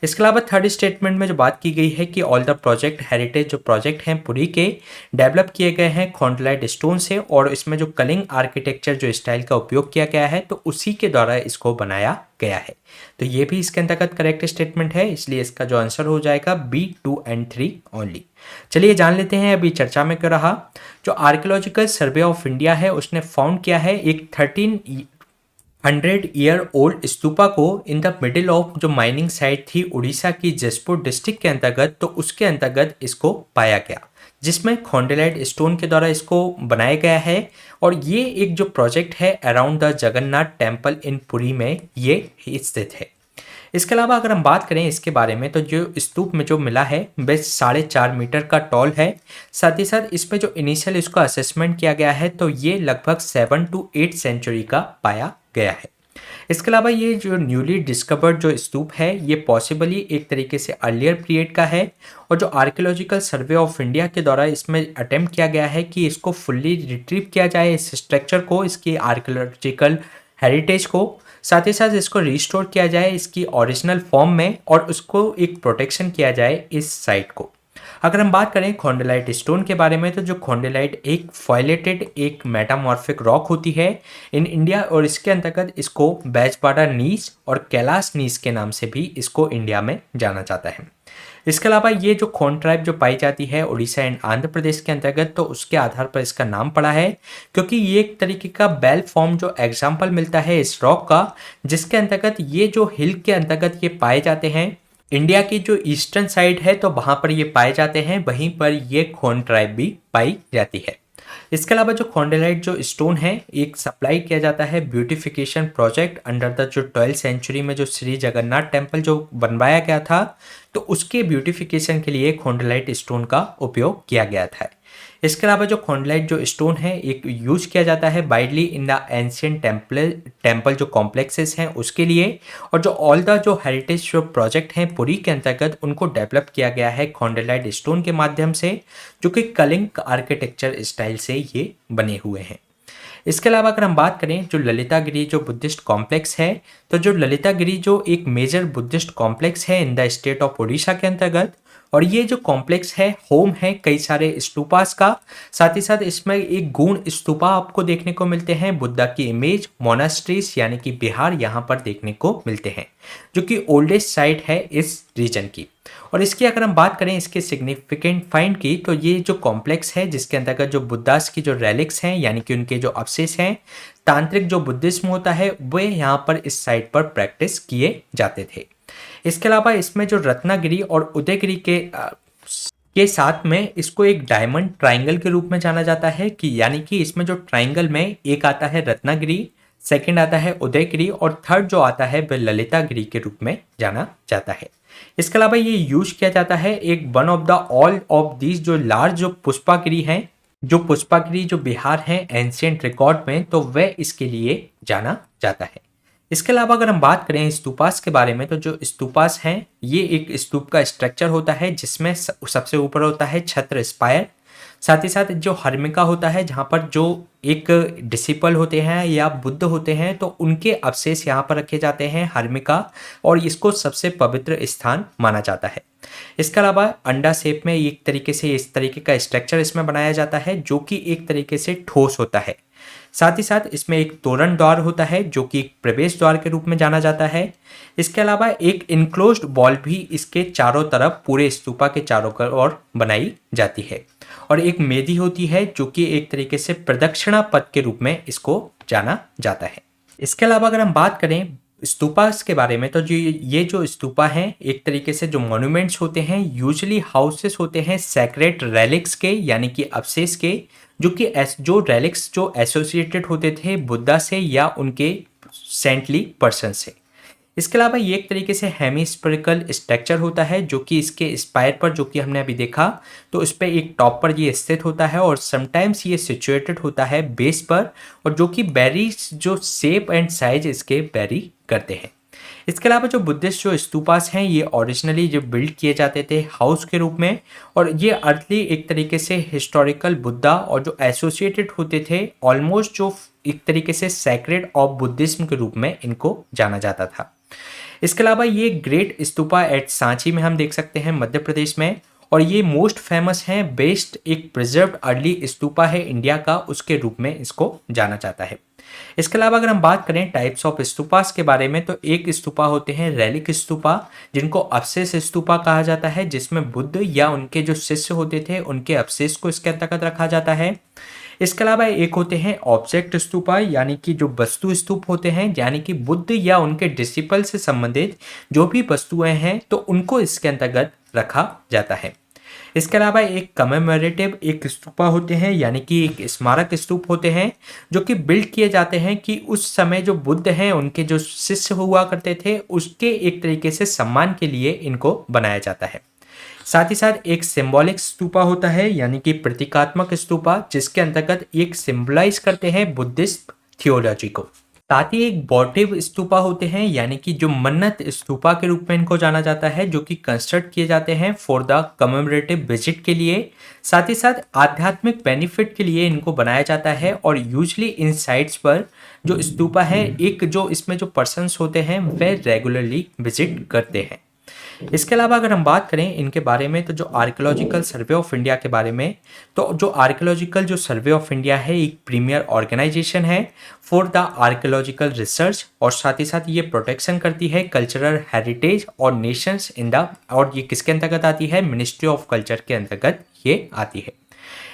इसके अलावा थर्ड स्टेटमेंट में जो बात की गई है कि ऑल द प्रोजेक्ट हेरिटेज जो प्रोजेक्ट हैं पुरी के डेवलप किए गए हैं खोंडलाइट स्टोन से, और इसमें जो कलिंग आर्किटेक्चर जो स्टाइल का उपयोग किया गया है तो उसी के द्वारा इसको बनाया गया है। तो ये भी इसके अंतर्गत करेक्ट स्टेटमेंट है, इसलिए इसका जो आंसर हो जाएगा बी 2 एंड 3 ओनली। चलिए जान लेते हैं अभी चर्चा में क्या रहा। जो आर्कियोलॉजिकल सर्वे ऑफ इंडिया है उसने फाउंड किया है एक 1300 ओल्ड स्तूपा को इन द मिडिल ऑफ जो माइनिंग साइट थी उड़ीसा की जसपुर डिस्ट्रिक्ट के अंतर्गत, तो उसके अंतर्गत इसको पाया गया, जिसमें खोंडेलाइट स्टोन के द्वारा इसको बनाया गया है। और ये एक जो प्रोजेक्ट है around the Jagannath temple in Puri में ये स्थित है। इसके अलावा अगर हम बात करें इसके बारे में, तो जो स्तूप में जो मिला है वह 4.5 मीटर का टॉल है। साथ ही साथ इसमें जो इनिशियल इसको असेसमेंट किया गया है तो ये लगभग 7 to 8 सेंचुरी का पाया गया है। इसके अलावा ये जो न्यूली डिस्कवर्ड जो स्तूप है ये पॉसिबली एक तरीके से अर्लियर पीरियड का है, और जो आर्कियोलॉजिकल सर्वे ऑफ इंडिया के द्वारा इसमें अटेम्प्ट किया गया है कि इसको फुल्ली रिट्रीव किया जाए, इस स्ट्रक्चर को, इसकी आर्कियोलॉजिकल हेरिटेज को, साथ ही साथ इसको रिस्टोर किया जाए इसकी ओरिजिनल फॉर्म में, और उसको एक प्रोटेक्शन किया जाए इस साइट को। अगर हम बात करें खोंडेलाइट स्टोन के बारे में, तो जो खोंडेलाइट एक फॉइलेटेड एक मेटामॉर्फिक रॉक होती है इन इंडिया, और इसके अंतर्गत इसको बैजपाडा नीस और कैलाश नीस के नाम से भी इसको इंडिया में जाना जाता है। इसके अलावा ये जो खोंड ट्राइब जो पाई जाती है उड़ीसा एंड आंध्र प्रदेश के अंतर्गत, तो उसके आधार पर इसका नाम पड़ा है, क्योंकि ये एक तरीके का बेल फॉर्म जो एग्जाम्पल मिलता है इस रॉक का, जिसके अंतर्गत ये जो हिल के अंतर्गत ये पाए जाते हैं। इंडिया की जो ईस्टर्न साइड है तो वहाँ पर ये पाए जाते हैं, वहीं पर ये खोंड ट्राइब भी पाई जाती है। इसके अलावा जो खोंडेलाइट जो स्टोन है एक सप्लाई किया जाता है ब्यूटिफिकेशन प्रोजेक्ट अंडर द जो 12th सेंचुरी में जो श्री जगन्नाथ टेम्पल जो बनवाया गया था, तो उसके ब्यूटिफिकेशन के लिए खोंडेलाइट स्टोन का उपयोग किया गया था। इसके अलावा जो खोंडेलाइट जो स्टोन है एक यूज किया जाता है widely in the ancient temple जो कॉम्प्लेक्सेस हैं उसके लिए, और जो ऑल द जो हेरिटेज जो प्रोजेक्ट हैं पुरी के अंतर्गत उनको डेवलप किया गया है खोंडेलाइट स्टोन के माध्यम से, जो कि कलिंग आर्किटेक्चर स्टाइल से ये बने हुए हैं। इसके अलावा अगर हम बात करें जो ललितागिरी जो बुद्धिस्ट कॉम्प्लेक्स है, तो जो ललितागिरी जो एक मेजर बुद्धिस्ट कॉम्प्लेक्स है in the state of Orissa के अंतर्गत, और ये जो कॉम्प्लेक्स है होम है कई सारे स्तूपास का। साथ ही साथ इसमें एक गूढ़ स्तूपा आपको देखने को मिलते हैं, बुद्धा की इमेज, मोनास्ट्रीज यानी कि बिहार यहाँ पर देखने को मिलते हैं, जो कि ओल्डेस्ट साइट है इस रीजन की। और इसकी अगर हम बात करें इसके सिग्निफिकेंट फाइंड की, तो ये जो कॉम्प्लेक्स है जिसके अंतर्गत जो बुद्धास की जो रेलिक्स हैं यानी कि उनके जो अवशेष हैं, तांत्रिक जो बुद्धिज्म होता है वे यहाँ पर इस साइट पर प्रैक्टिस किए जाते थे। इसके अलावा इसमें जो रत्नागिरी और उदयगिरी के साथ में इसको एक डायमंड ट्राइंगल के रूप में जाना जाता है, कि यानी कि इसमें जो ट्राइंगल में एक आता है रत्नागिरी, सेकंड आता है उदयगिरी, और थर्ड जो आता है वह ललितागिरी के रूप में जाना जाता है। इसके अलावा ये यूज किया जाता है एक one of the all of these जो लार्ज जो पुष्पागिरी हैं, जो पुष्पागिरी जो बिहार है एंशियंट रिकॉर्ड में, तो वह इसके लिए जाना जाता है। इसके अलावा अगर हम बात करें स्तूपास के बारे में, तो जो स्तूपास हैं ये एक स्तूप का स्ट्रक्चर होता है जिसमें सबसे ऊपर होता है छत्र स्पायर, साथ ही साथ जो हर्मिका होता है जहाँ पर जो एक डिसिपल होते हैं या बुद्ध होते हैं तो उनके अवशेष यहाँ पर रखे जाते हैं हर्मिका, और इसको सबसे पवित्र स्थान माना जाता है। इसके अलावा अंडा शेप में एक तरीके से इस तरीके का स्ट्रक्चर इसमें बनाया जाता है जो कि एक तरीके से ठोस होता है। साथ ही साथ इसमें एक तोरण द्वार होता है जो कि एक प्रवेश द्वार के रूप में जाना जाता है। इसके अलावा एक इनक्लोज्ड वॉल भी इसके चारों तरफ पूरे स्तूपा के चारों ओर बनाई जाती है, और एक मेदी होती है जो कि एक तरीके से प्रदक्षिणा पथ के रूप में इसको जाना जाता है। इसके अलावा अगर हम बात करें स्तूपास के बारे में, तो जो ये जो स्तूपा हैं एक तरीके से जो मॉन्यूमेंट्स होते हैं, यूजुअली हाउसेस होते हैं सैक्रेड रेलिक्स के, यानी कि अवशेष के, जो कि जो रेलिक्स जो एसोसिएटेड होते थे बुद्धा से या उनके सेंटली पर्सन से। इसके अलावा ये एक तरीके से हेमिस्फेरिकल स्ट्रक्चर होता है, जो कि इसके स्पायर पर, जो कि हमने अभी देखा, तो उस पर एक टॉप पर ये स्थित होता है और समटाइम्स ये सिचुएटेड होता है बेस पर, और जो कि बैरी जो शेप एंड साइज इसके बैरी करते हैं। इसके अलावा जो बुद्धिस्ट जो स्तूपास हैं ये ओरिजिनली जो बिल्ड किए जाते थे हाउस के रूप में, और ये अर्ली एक तरीके से हिस्टोरिकल बुद्धा और जो एसोसिएटेड होते थे ऑलमोस्ट जो एक तरीके से सैक्रेड ऑफ बुद्धिज्म के रूप में इनको जाना जाता था। इसके अलावा ये ग्रेट स्तूपा एट सांची में हम देख सकते हैं मध्य प्रदेश में, और ये मोस्ट फेमस है, बेस्ट एक प्रिजर्व्ड अर्ली स्तूपा है इंडिया का, उसके रूप में इसको जाना जाता है। इसके अलावा अगर हम बात करें टाइप्स ऑफ स्तूपास के बारे में, तो एक स्तूपा होते हैं रेलिक स्तूपा, जिनको अवशेष स्तूपा कहा जाता है, जिसमें बुद्ध या उनके जो शिष्य होते थे उनके अवशेष को इसके अंतर्गत रखा जाता है। इसके अलावा एक होते हैं ऑब्जेक्ट स्तूपा, यानी कि जो वस्तु स्तूप होते हैं, यानी कि बुद्ध या उनके डिसिपल से संबंधित जो भी वस्तुएं हैं तो उनको इसके अंतर्गत रखा जाता है। इसके अलावा एक कमेमोरेटिव एक स्तूपा होते हैं, यानी कि एक स्मारक स्तूप होते हैं, जो कि बिल्ड किए जाते हैं कि उस समय जो बुद्ध हैं उनके जो शिष्य हुआ करते थे उसके एक तरीके से सम्मान के लिए इनको बनाया जाता है। साथ ही साथ एक सिंबॉलिक स्तूपा होता है, यानी कि प्रतीकात्मक स्तूपा, जिसके अंतर्गत एक सिंबलाइज करते हैं बुद्धिस्ट थियोलॉजी को। साथ ही एक वोटिव स्तूपा होते हैं, यानी कि जो मन्नत स्तूपा के रूप में इनको जाना जाता है, जो कि कंस्ट्रक्ट किए जाते हैं फॉर द कमेमोरेटिव विजिट के लिए। साथ ही साथ आध्यात्मिक बेनिफिट के लिए इनको बनाया जाता है, और यूजली इन साइट्स पर जो स्तूपा है एक जो इसमें जो पर्सन्स होते हैं वह रेगुलरली विजिट करते हैं। इसके अलावा अगर हम बात करें इनके बारे में, तो जो आर्कियोलॉजिकल सर्वे ऑफ इंडिया के बारे में, तो जो आर्कियोलॉजिकल जो सर्वे ऑफ इंडिया है एक प्रीमियर ऑर्गेनाइजेशन है फॉर द आर्कियोलॉजिकल रिसर्च, और साथ ही साथ ये प्रोटेक्शन करती है कल्चरल हेरिटेज और नेशंस इन द, और ये किसके अंतर्गत आती है, मिनिस्ट्री ऑफ कल्चर के अंतर्गत ये आती है।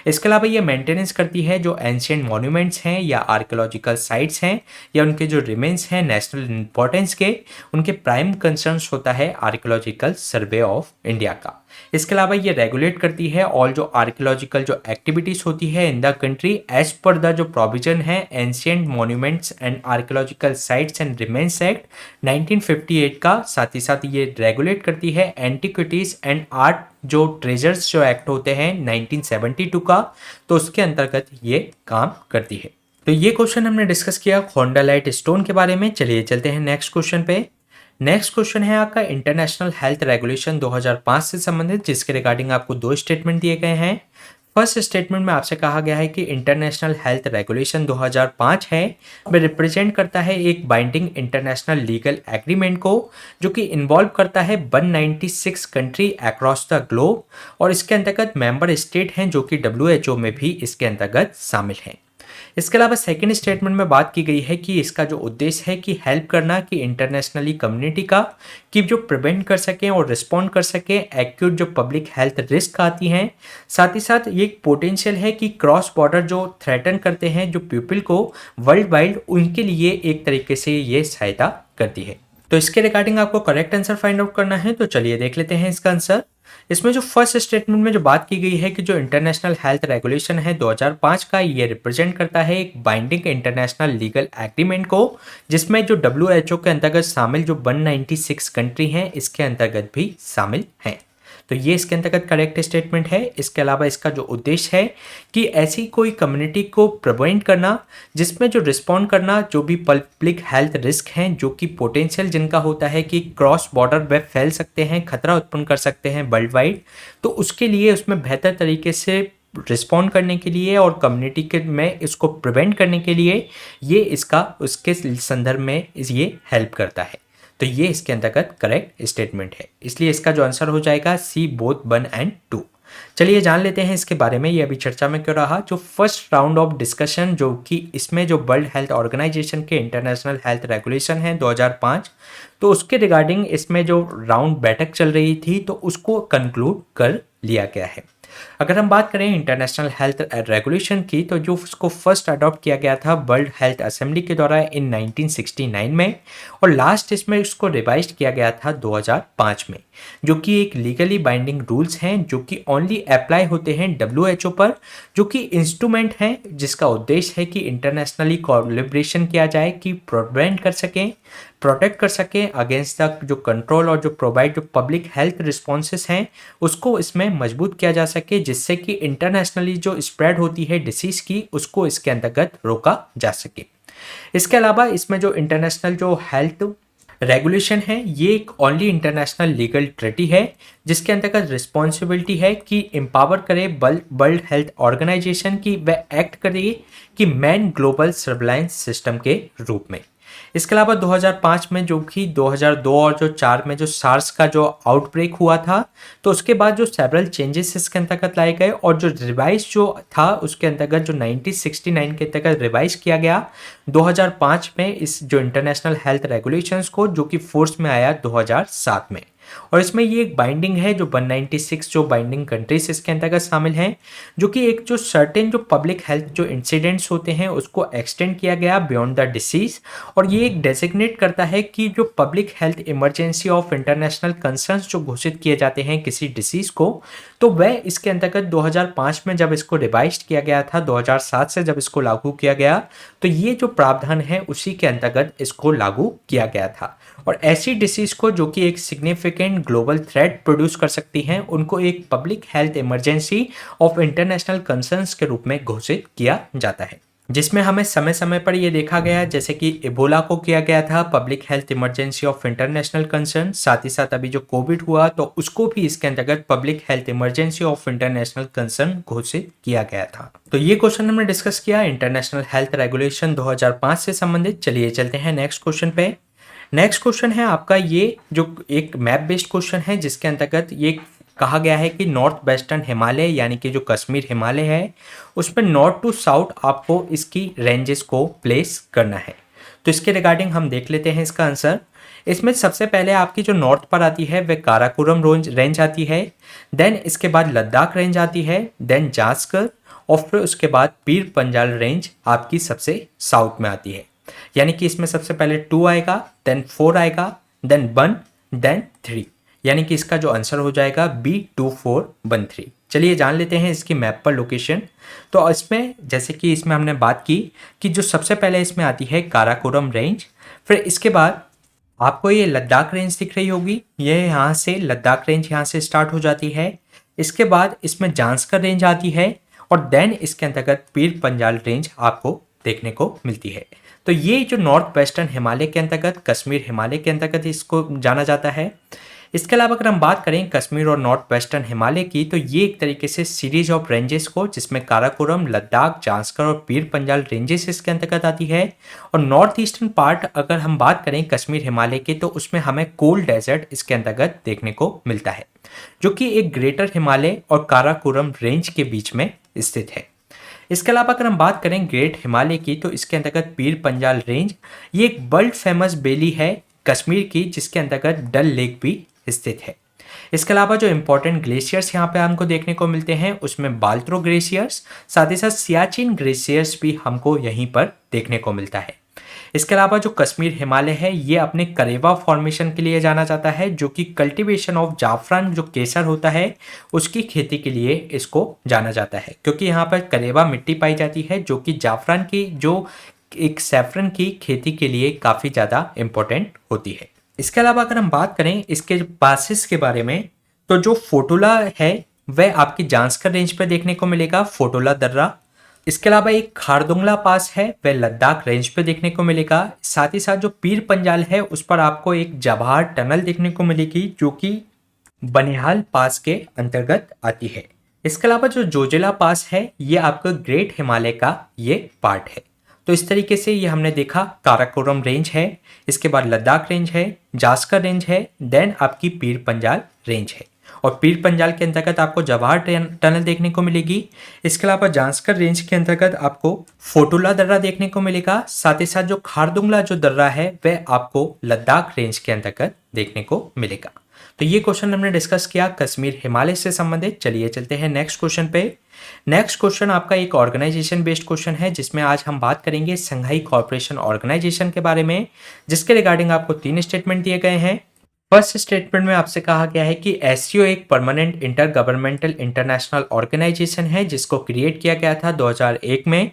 इसके अलावा ये मेंटेनेंस करती है जो एंशिएंट मॉन्यूमेंट्स हैं या आर्कियोलॉजिकल साइट्स हैं या उनके जो रिमेन्स हैं नेशनल इंपॉर्टेंस के, उनके प्राइम कंसर्न्स होता है आर्कियोलॉजिकल सर्वे ऑफ इंडिया का। इसके अलावा ये रेगुलेट करती है ऑल जो आर्कियोलॉजिकल जो एक्टिविटीज होती है in the country as per the जो प्रोविजन है ancient monuments and archaeological sites and remains act 1958 का। साथ ही साथ ये रेगुलेट करती है एंटिक्विटीज एंड आर्ट जो ट्रेजर्स जो एक्ट होते हैं 1972 का, तो उसके अंतर्गत ये काम करती है। तो ये क्वेश्चन हमने डिस्कस किया खोंडालाइट स्टोन के बारे में। चलिए चलते हैं नेक्स्ट क्वेश्चन पे। नेक्स्ट क्वेश्चन है आपका इंटरनेशनल हेल्थ रेगुलेशन 2005 से संबंधित, जिसके रिगार्डिंग आपको दो स्टेटमेंट दिए गए हैं। फर्स्ट स्टेटमेंट में आपसे कहा गया है कि इंटरनेशनल हेल्थ रेगुलेशन 2005 है वह रिप्रेजेंट करता है एक बाइंडिंग इंटरनेशनल लीगल एग्रीमेंट को, जो कि इन्वॉल्व करता है 196 कंट्री अक्रॉस द ग्लोब, और इसके अंतर्गत मेंबर स्टेट हैं जो कि WHO में भी इसके अंतर्गत शामिल हैं। इसके अलावा सेकंड स्टेटमेंट में बात की गई है कि इसका जो उद्देश्य है कि हेल्प करना कि इंटरनेशनली कम्युनिटी का कि जो प्रिवेंट कर सकें और रिस्पॉन्ड कर सकें एक्यूट जो पब्लिक हेल्थ रिस्क आती हैं। साथ ही साथ ये एक पोटेंशियल है कि क्रॉस बॉर्डर जो थ्रेटन करते हैं जो पीपल को वर्ल्ड वाइड, उनके लिए एक तरीके से ये सहायता करती है। तो इसके रिगार्डिंग आपको करेक्ट आंसर फाइंड आउट करना है, तो चलिए देख लेते हैं इसका आंसर। इसमें जो फर्स्ट स्टेटमेंट में जो बात की गई है कि जो इंटरनेशनल हेल्थ रेगुलेशन है 2005 का, ये रिप्रेजेंट करता है एक बाइंडिंग इंटरनेशनल लीगल एग्रीमेंट को, जिसमें जो WHO के अंतर्गत शामिल जो 196 कंट्री हैं इसके अंतर्गत भी शामिल हैं। तो ये इसके अंतर्गत करेक्ट स्टेटमेंट है। इसके अलावा इसका जो उद्देश्य है कि ऐसी कोई कम्युनिटी को प्रिवेंट करना जिसमें जो रिस्पॉन्ड करना जो भी पब्लिक हेल्थ रिस्क हैं जो कि पोटेंशियल जिनका होता है कि क्रॉस बॉर्डर वे फैल सकते हैं, खतरा उत्पन्न कर सकते हैं वर्ल्ड वाइड, तो उसके लिए उसमें बेहतर तरीके से रिस्पॉन्ड करने के लिए और कम्युनिटी के में इसको प्रिवेंट करने के लिए ये इसका उसके संदर्भ में ये हेल्प करता है। तो ये इसके अंतर्गत करेक्ट स्टेटमेंट है, इसलिए इसका जो आंसर हो जाएगा सी बोथ 1 एंड 2। चलिए जान लेते हैं इसके बारे में, ये अभी चर्चा में क्यों रहा। जो फर्स्ट राउंड ऑफ डिस्कशन जो कि इसमें जो वर्ल्ड हेल्थ ऑर्गेनाइजेशन के इंटरनेशनल हेल्थ रेगुलेशन है 2005, तो उसके रिगार्डिंग इसमें जो राउंड बैठक चल रही थी तो उसको कंक्लूड कर लिया गया है। अगर हम बात करें इंटरनेशनल हेल्थ रेगुलेशन की, तो जो उसको फर्स्ट अडॉप्ट किया गया था वर्ल्ड हेल्थ असेंबली के द्वारा इन 1969 में, और लास्ट इसमें इसको रिवाइज किया गया था 2005 में, जो कि एक लीगली बाइंडिंग रूल्स हैं जो कि ओनली अप्लाई होते हैं डब्ल्यूएचओ पर, जो कि इंस्ट्रूमेंट हैं जिसका उद्देश्य है कि इंटरनेशनली कोलैबोरेशन किया जाए कि प्रिवेंट कर सकें, प्रोटेक्ट कर सकें अगेंस्ट द जो कंट्रोल और जो प्रोवाइड जो पब्लिक हेल्थ रिस्पॉन्सेस हैं उसको इसमें मजबूत किया जा सके, जिससे कि इंटरनेशनली जो स्प्रेड होती है डिसीज़ की उसको इसके अंतर्गत रोका जा सके। इसके अलावा इसमें जो इंटरनेशनल जो हेल्थ रेगुलेशन है ये एक ओनली इंटरनेशनल लीगल ट्रीटी है जिसके अंतर्गत रिस्पॉन्सिबिलिटी है कि एम्पावर करे वर्ल्ड हेल्थ ऑर्गेनाइजेशन की वह एक्ट करे कि मैन ग्लोबल सर्विलांस सिस्टम के रूप में। इसके अलावा 2005 में जो कि 2002 और जो 4 में जो सार्स का जो आउटब्रेक हुआ था, तो उसके बाद जो सेवरल चेंजेस इसके अंतर्गत लाए गए और जो रिवाइज जो था उसके अंतर्गत जो 1969 के अंतर्गत रिवाइज किया गया 2005 में इस जो इंटरनेशनल हेल्थ रेगुलेशंस को, जो कि फोर्स में आया 2007 में। और इसमें ये एक बाइंडिंग है जो 196 जो बाइंडिंग कंट्रीज इसके अंतर्गत शामिल हैं, जो कि एक जो सर्टेन जो पब्लिक हेल्थ जो इंसिडेंट्स होते हैं उसको एक्सटेंड किया गया बियॉन्ड द डिसीज, और ये एक डेजिग्नेट करता है कि जो public health emergency of international concerns जो घोषित किए जाते हैं किसी डिसीज को, तो वह इसके अंतर्गत 2005 में जब इसको रिवाइज किया गया था, 2007 से जब इसको लागू किया गया, तो ये जो प्रावधान है उसी के अंतर्गत इसको लागू किया गया था। और ऐसी डिसीज को जो कि एक सिग्निफिकेंट ग्लोबल थ्रेट प्रोड्यूस कर सकती हैं उनको एक public health emergency of international concerns के रूप में घोषित किया जाता है, जिसमें हमें समय समय पर यह देखा गया जैसे कि इबोला को किया गया था public health emergency of international concern, साथ ही साथ अभी जो कोविड हुआ तो उसको भी इसके अंतर्गत public health emergency of international concern घोषित किया गया था। तो ये क्वेश्चन हमने डिस्कस किया इंटरनेशनल हेल्थ रेगुलेशन 2005 से संबंधित। चलिए चलते हैं नेक्स्ट क्वेश्चन पे। नेक्स्ट क्वेश्चन है आपका ये जो एक मैप बेस्ड क्वेश्चन है जिसके अंतर्गत ये कहा गया है कि नॉर्थ वेस्टर्न हिमालय यानी कि जो कश्मीर हिमालय है उसमें नॉर्थ टू साउथ आपको इसकी रेंजेस को प्लेस करना है। तो इसके रिगार्डिंग हम देख लेते हैं इसका आंसर। इसमें सबसे पहले आपकी जो नॉर्थ पर आती है वह काराकोरम रेंज आती है, देन इसके बाद लद्दाख रेंज आती है, देन जास्कर, और फिर उसके बाद पीर पंजाल रेंज आपकी सबसे साउथ में आती है। यानी कि इसमें सबसे पहले 2 आएगा, देन 4 आएगा, देन 1, देन 3, यानी कि इसका जो आंसर हो जाएगा B2413। चलिए जान लेते हैं इसकी मैप पर लोकेशन। तो इसमें जैसे कि इसमें हमने बात की कि जो सबसे पहले इसमें आती है काराकोरम रेंज, फिर इसके बाद आपको ये लद्दाख रेंज दिख रही होगी, ये यहाँ से लद्दाख रेंज यहाँ से स्टार्ट हो जाती है। इसके बाद इसमें जांस्कर रेंज आती है और देन इसके अंतर्गत पीर पंजाल रेंज आपको देखने को मिलती है। तो ये जो नॉर्थ वेस्टर्न हिमालय के अंतर्गत कश्मीर हिमालय के अंतर्गत इसको जाना जाता है। इसके अलावा अगर हम बात करें कश्मीर और नॉर्थ वेस्टर्न हिमालय की, तो ये एक तरीके से सीरीज ऑफ रेंजेस को जिसमें काराकोरम, लद्दाख, जांस्कर और पीर पंजाल रेंजेस इसके अंतर्गत आती है। और नॉर्थ ईस्टर्न पार्ट अगर हम बात करें कश्मीर हिमालय की, तो उसमें हमें कोल्ड डेजर्ट इसके अंतर्गत देखने को मिलता है, जो कि एक ग्रेटर हिमालय और काराकोरम रेंज के बीच में स्थित है। इसके अलावा अगर हम बात करें ग्रेट हिमालय की, तो इसके अंतर्गत पीर पंजाल रेंज ये एक वर्ल्ड फेमस वैली है कश्मीर की जिसके अंतर्गत डल लेक भी स्थित है। इसके अलावा जो इंपॉर्टेंट ग्लेशियर्स यहाँ पे हमको देखने को मिलते हैं उसमें बाल्त्रो ग्लेशियर्स, साथ ही साथ सियाचिन ग्लेशियर्स भी हमको यहीं पर देखने को मिलता है। इसके अलावा जो कश्मीर हिमालय है ये अपने करेवा फॉर्मेशन के लिए जाना जाता है, जो कि कल्टीवेशन ऑफ जाफरान जो केसर होता है उसकी खेती के लिए इसको जाना जाता है, क्योंकि यहाँ पर करेवा मिट्टी पाई जाती है जो कि जाफरान की जो एक सैफरन की खेती के लिए काफ़ी ज़्यादा इम्पोर्टेंट होती है। इसके अलावा अगर हम बात करें इसके पासिस के बारे में, तो जो फोटोला है वह आपकी जांस्कर रेंज पर देखने को मिलेगा, फोटोला दर्रा। इसके अलावा एक खारदुंगला पास है वह लद्दाख रेंज पे देखने को मिलेगा। साथ ही साथ जो पीर पंजाल है उस पर आपको एक जवाहर टनल देखने को मिलेगी जो कि बनिहाल पास के अंतर्गत आती है। इसके अलावा जो जोजिला पास है ये आपका ग्रेट हिमालय का ये पार्ट है। तो इस तरीके से ये हमने देखा काराकोरम रेंज है, इसके बाद लद्दाख रेंज है, जास्कर रेंज है, देन आपकी पीर पंजाल रेंज है। और पीर पंजाल के अंतर्गत आपको जवाहर टनल देखने को मिलेगी। इसके अलावा जांस्कर रेंज के अंतर्गत आपको फोटोला दर्रा देखने को मिलेगा। साथ ही साथ जो खारदुंगला जो दर्रा है वह आपको लद्दाख रेंज के अंतर्गत देखने को मिलेगा। तो ये क्वेश्चन हमने डिस्कस किया कश्मीर हिमालय से संबंधित। चलिए चलते हैं नेक्स्ट क्वेश्चन पे। नेक्स्ट क्वेश्चन आपका एक ऑर्गेनाइजेशन बेस्ड क्वेश्चन है, जिसमें आज हम बात करेंगे संघाई कॉर्पोरेशन ऑर्गेनाइजेशन के बारे में, जिसके रिगार्डिंग आपको 3 स्टेटमेंट दिए गए हैं। फर्स्ट स्टेटमेंट में आपसे कहा गया है कि एससीओ एक permanent inter governmental international organisation है जिसको क्रिएट किया गया था 2001 में।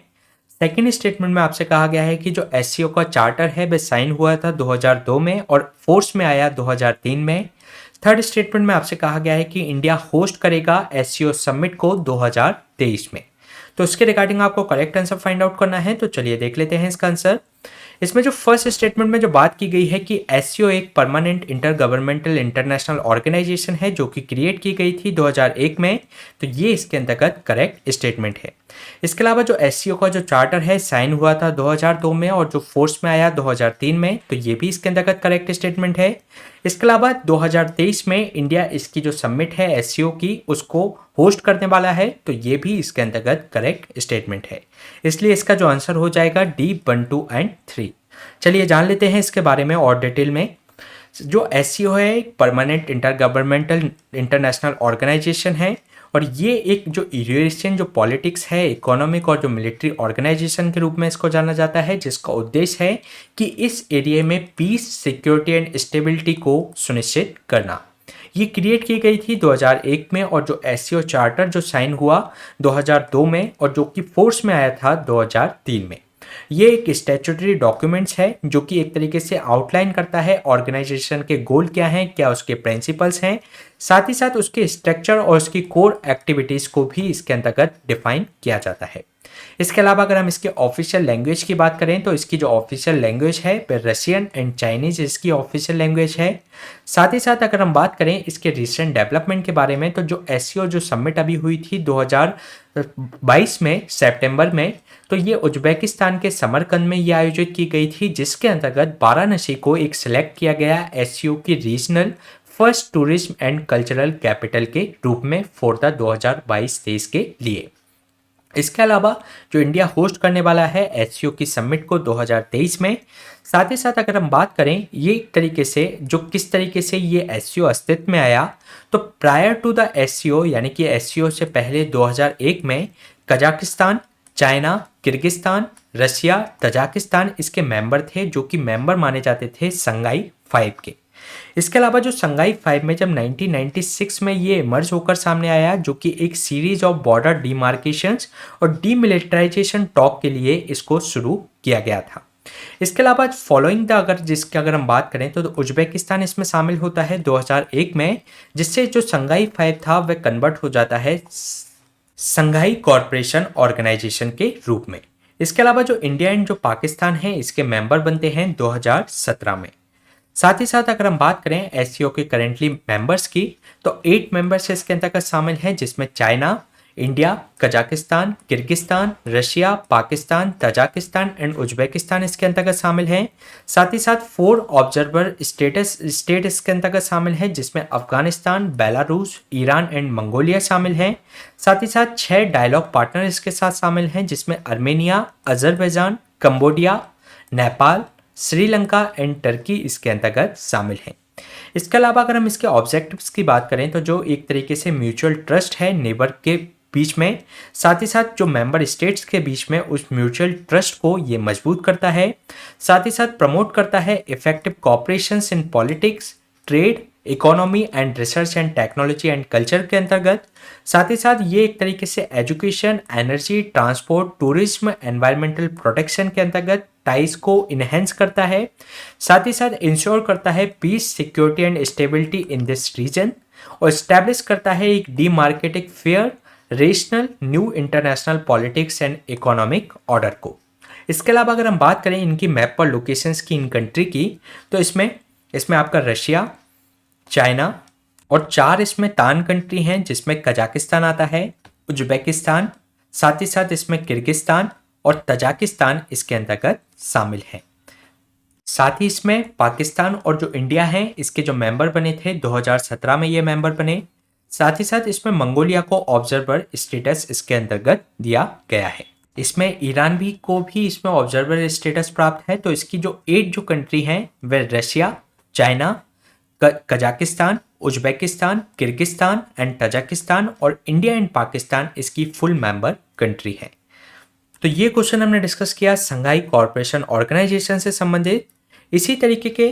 सेकेंड स्टेटमेंट में आपसे कहा गया है कि जो एससीओ का चार्टर है वह साइन हुआ था 2002 में और फोर्स में आया 2003 में। थर्ड स्टेटमेंट में आपसे कहा गया है कि इंडिया होस्ट करेगा एससीओ समिट को 2023 में। तो इसके रिगार्डिंग आपको करेक्ट आंसर फाइंड आउट करना है, तो चलिए देख लेते हैं इसका आंसर। इसमें जो फर्स्ट स्टेटमेंट में जो बात की गई है कि एससीओ एक permanent inter governmental international organisation है जो कि क्रिएट की गई थी 2001 में, तो ये इसके अंतर्गत करेक्ट स्टेटमेंट है। इसके अलावा जो एससीओ का जो चार्टर है साइन हुआ था 2002 में और जो फोर्स में आया 2003 में, तो ये भी इसके अंतर्गत करेक्ट स्टेटमेंट है। इसके अलावा 2023 में इंडिया इसकी जो समिट है एससीओ की उसको होस्ट करने वाला है, तो ये भी इसके अंतर्गत करेक्ट स्टेटमेंट है। इसलिए इसका जो आंसर हो जाएगा डी 1, 2 एंड 3। चलिए जान लेते हैं इसके बारे में और डिटेल में। जो एससीओ है एक permanent inter governmental international organisation है और ये एक जो यूरेशियन जो पॉलिटिक्स है, इकोनॉमिक और जो मिलिट्री ऑर्गेनाइजेशन के रूप में इसको जाना जाता है, जिसका उद्देश्य है कि इस एरिया में पीस, सिक्योरिटी एंड स्टेबिलिटी को सुनिश्चित करना। ये क्रिएट की गई थी 2001 में और जो एससीओ चार्टर जो साइन हुआ 2002 में और जो कि फोर्स में आया था 2003 में। ये एक स्टैट्यूटरी डॉक्यूमेंट्स है जो कि एक तरीके से आउटलाइन करता है ऑर्गेनाइजेशन के गोल क्या हैं, क्या उसके प्रिंसिपल्स हैं, साथ ही साथ उसके स्ट्रक्चर और उसकी कोर एक्टिविटीज़ को भी इसके अंतर्गत डिफाइन किया जाता है। इसके अलावा अगर हम इसके ऑफिशियल लैंग्वेज की बात करें तो इसकी जो ऑफिशियल लैंग्वेज है वह रशियन एंड चाइनीज इसकी ऑफिशियल लैंग्वेज है। साथ ही साथ अगर हम बात करें इसके रिसेंट डेवलपमेंट के बारे में, तो जो एससीओ जो समिट अभी हुई थी 2022 में सितंबर में, तो ये उज्बेकिस्तान के समरकंद में ये आयोजित की गई थी, जिसके अंतर्गत वाराणसी को एक सिलेक्ट किया गया एससीओ की regional first tourism and cultural capital के रूप में फॉर द 2022-23 के लिए। इसके अलावा जो इंडिया होस्ट करने वाला है एससीओ की समिट को 2023 में। साथ ही साथ अगर हम बात करें ये तरीके से जो किस तरीके से ये एससीओ अस्तित्व में आया, तो प्रायर टू द एससीओ यानी कि एससीओ से पहले 2001 में Kazakhstan, China, Kyrgyzstan, Russia, Tajikistan इसके मेंबर थे जो कि मेंबर माने जाते थे संघाई 5 के। इसके अलावा जो संघाई 5 में जब 1996 में ये इमर्ज होकर सामने आया जो कि एक सीरीज ऑफ बॉर्डर डिमार्केशंस और डीमिलिटराइजेशन टॉक के लिए इसको शुरू किया गया था। इसके अलावा फॉलोइंग द अगर हम बात करें तो उज्बेकिस्तान इसमें शामिल होता है 2001 में, जिससे जो संघाई 5 था वह कन्वर्ट हो जाता है संघाई कॉर्पोरेशन ऑर्गेनाइजेशन के रूप में। इसके अलावा जो इंडिया एंड जो पाकिस्तान है इसके मेंबर बनते हैं 2017 में। साथ ही साथ अगर हम बात करें एससीओ के करेंटली मेंबर्स की, तो 8 मेंबर्स इसके अंतर्गत शामिल हैं, जिसमें China, India, Kazakhstan, Kyrgyzstan, Russia, Pakistan, Tajikistan and Uzbekistan इसके अंतर्गत शामिल हैं। साथ ही साथ 4 ऑब्जर्वर स्टेट इसके अंतर्गत शामिल हैं, जिसमें Afghanistan, Belarus, Iran and Mongolia शामिल हैं। साथ ही साथ 6 डायलॉग पार्टनर इसके साथ शामिल हैं, जिसमें Armenia, Azerbaijan, Cambodia, Nepal, Sri Lanka and Turkey इसके अंतर्गत शामिल हैं। इसके अलावा अगर हम इसके ऑब्जेक्टिव्स की बात करें तो जो एक तरीके से म्यूचुअल ट्रस्ट है नेबर के बीच में, साथ ही साथ जो मेंबर स्टेट्स के बीच में उस म्यूचुअल ट्रस्ट को ये मजबूत करता है। साथ ही साथ प्रमोट करता है effective cooperations in politics, trade, economy and research and technology and culture के अंतर्गत। साथ ही साथ ये एक तरीके से education, energy, transport, tourism, environmental protection के अंतर्गत टाइज को इनहेंस करता है। साथ ही साथ इंश्योर करता है peace, security and stability in this region और स्टैब्लिश करता है एक democratic fair, rational new international politics and economic order को। इसके अलावा अगर हम बात करें इनकी मैप पर लोकेशंस की इन कंट्री की, तो इसमें आपका रशिया, चाइना और 4 इसमें तान कंट्री हैं, जिसमें कजाकिस्तान आता है, उज्बेकिस्तान, साथ ही साथ इसमें किर्गिस्तान और तजाकिस्तान इसके अंतर्गत शामिल हैं। साथ ही इसमें पाकिस्तान और जो इंडिया है इसके जो मेंबर बने थे 2017 में ये मेंबर बने। साथ ही साथ इसमें मंगोलिया को ऑब्जर्वर स्टेटस इसके अंतर्गत दिया गया है। इसमें ईरान को भी इसमें ऑब्जर्वर स्टेटस प्राप्त है। तो इसकी जो 8 जो कंट्री हैं वह Russia, China, Kazakhstan, Uzbekistan, Kyrgyzstan and Tajikistan और इंडिया एंड पाकिस्तान इसकी फुल मेंबर कंट्री है। तो ये क्वेश्चन हमने डिस्कस किया संघाई कॉर्पोरेशन ऑर्गेनाइजेशन से संबंधित। इसी तरीके के